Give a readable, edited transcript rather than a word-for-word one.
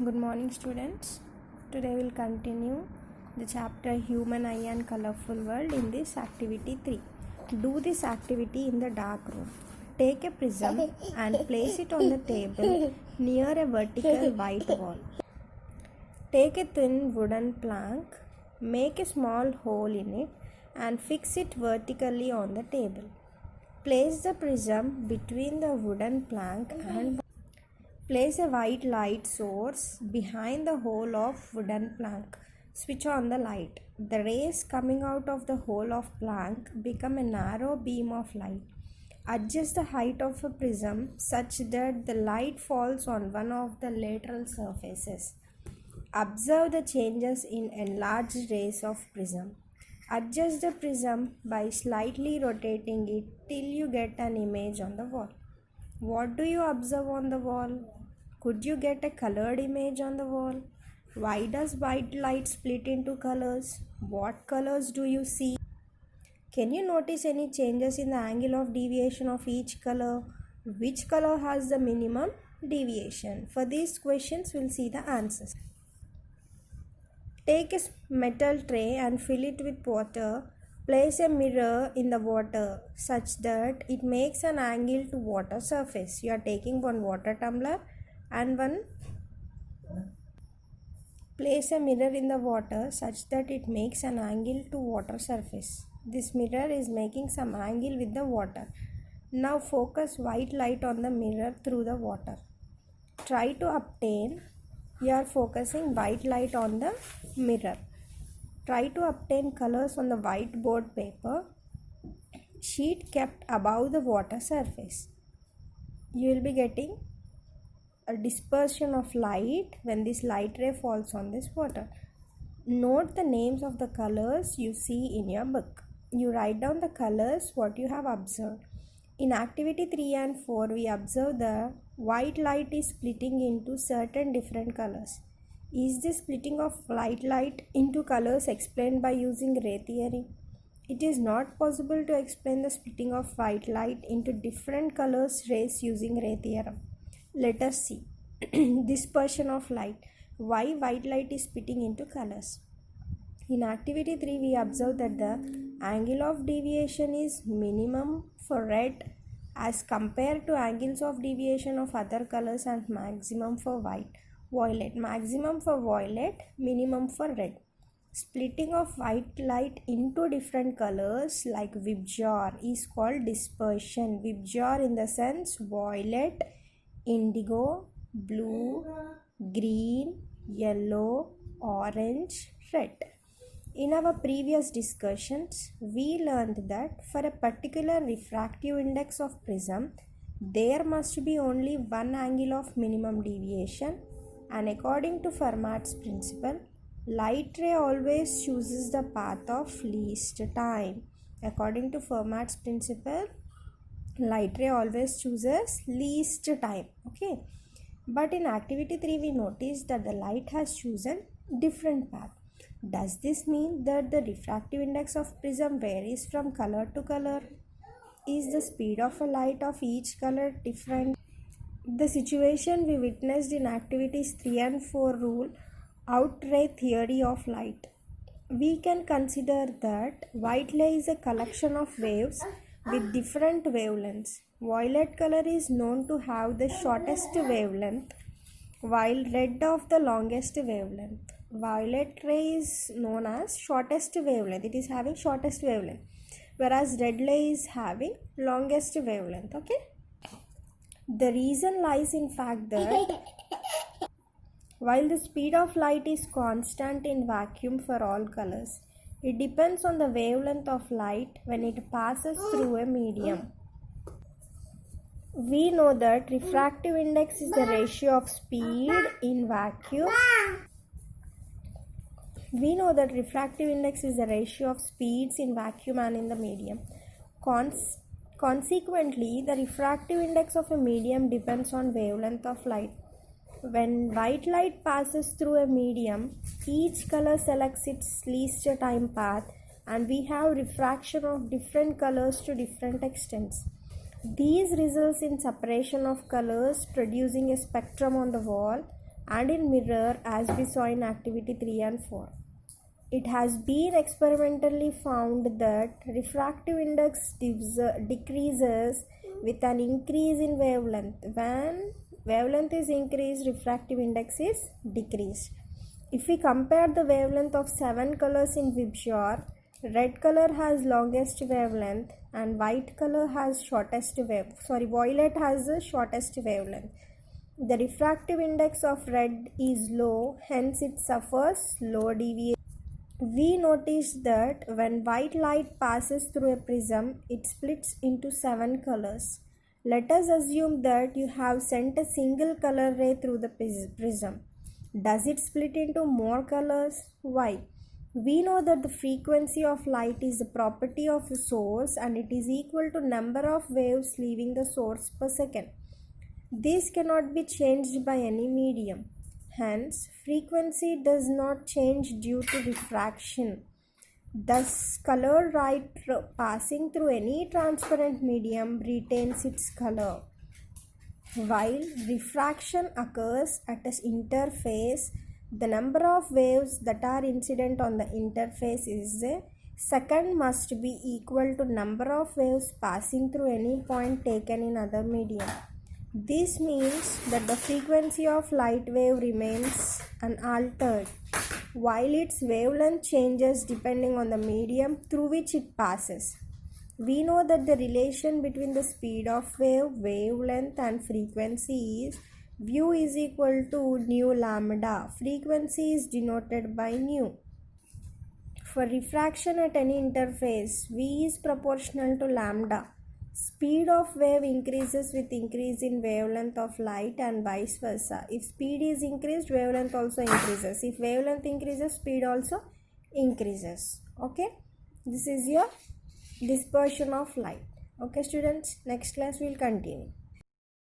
Good morning, students. Today we'll continue the chapter Human Eye and Colorful World in this activity 3. Do this activity in the dark room. Take a prism and place it on the table near a vertical white wall. Take a thin wooden plank, make a small hole in it and fix it vertically on the table. Place the prism between the wooden plank and place a white light source behind the hole of wooden plank. Switch on the light. The rays coming out of the hole of plank become a narrow beam of light. Adjust the height of a prism such that the light falls on one of the lateral surfaces. Observe the changes in enlarged rays of prism. Adjust the prism by slightly rotating it till you get an image on the wall. What do you observe on the wall? Could you get a colored image on the wall? Why does white light split into colors? What colors do you see? Can you notice any changes in the angle of deviation of each color? Which color has the minimum deviation? For these questions, we'll see the answers. Take a metal tray and fill it with water. Place a mirror in the water such that it makes an angle to water surface. You are taking one water tumbler and place a mirror in the water such that it makes an angle to water surface. This mirror is making some angle with the water. Now focus white light on the mirror through the water. You are focusing white light on the mirror. Try to obtain colors on the whiteboard paper sheet kept above the water surface. You will be getting a dispersion of light when this light ray falls on this water. Note the names of the colors you see in your book. You write down the colors what you have observed. In activity 3 and 4, we observe the white light is splitting into certain different colors. Is this splitting of white light into colors explained by using ray theory? It is not possible to explain the splitting of white light into different colors rays using ray theorem. Let us see. Dispersion of light. Why white light is splitting into colors? In activity 3, we observe that the angle of deviation is minimum for red as compared to angles of deviation of other colors and maximum for violet. Maximum for violet, minimum for red. Splitting of white light into different colors like Vibgyor is called dispersion. Vibgyor in the sense violet, indigo, blue, green, yellow, orange, red. In our previous discussions, we learned that for a particular refractive index of prism, there must be only one angle of minimum deviation, and according to Fermat's principle, light ray always chooses the path of least time. According to Fermat's principle, light ray always chooses least time. Okay. But in activity 3, we noticed that the light has chosen different path. Does this mean that the refractive index of prism varies from color to color? Is the speed of a light of each color different? The situation we witnessed in activities 3 and 4 rule out ray theory of light. We can consider that white light is a collection of waves with different wavelengths. Violet color is known to have the shortest wavelength, while red of the longest wavelength. Violet ray is known as shortest wavelength. It is having shortest wavelength, whereas red ray is having longest wavelength. Okay. The reason lies in fact that while the speed of light is constant in vacuum for all colors, it depends on the wavelength of light when it passes through a medium. We know that refractive index is the ratio of speed in vacuum. We know that refractive index is the ratio of speeds in vacuum and in the medium. Consequently, the refractive index of a medium depends on wavelength of light. When white light passes through a medium, each color selects its least time path, and we have refraction of different colors to different extents. These results in separation of colors, producing a spectrum on the wall and in mirror, as we saw in activity 3 and 4. It has been experimentally found that refractive index decreases with an increase in wavelength. When wavelength is increased, refractive index is decreased. If we compare the wavelength of 7 colors in VIBGYOR, red color has longest wavelength and violet has the shortest wavelength. The refractive index of red is low, hence it suffers low deviation. We notice that when white light passes through a prism, it splits into 7 colors. Let us assume that you have sent a single color ray through the prism. Does it split into more colors? Why? We know that the frequency of light is the property of the source and it is equal to number of waves leaving the source per second. This cannot be changed by any medium. Hence, frequency does not change due to refraction. Thus, colored light passing through any transparent medium retains its color. While refraction occurs at an interface, the number of waves that are incident on the interface is second must be equal to number of waves passing through any point taken in other medium. This means that the frequency of light wave remains unaltered, while its wavelength changes depending on the medium through which it passes. We know that the relation between the speed of wave, wavelength and frequency is mu is equal to nu lambda. Frequency is denoted by nu. For refraction at any interface, V is proportional to lambda. Speed of wave increases with increase in wavelength of light and vice versa. If speed is increased, wavelength also increases. If wavelength increases, speed also increases. Okay, this is your dispersion of light. Okay students, next class we will continue.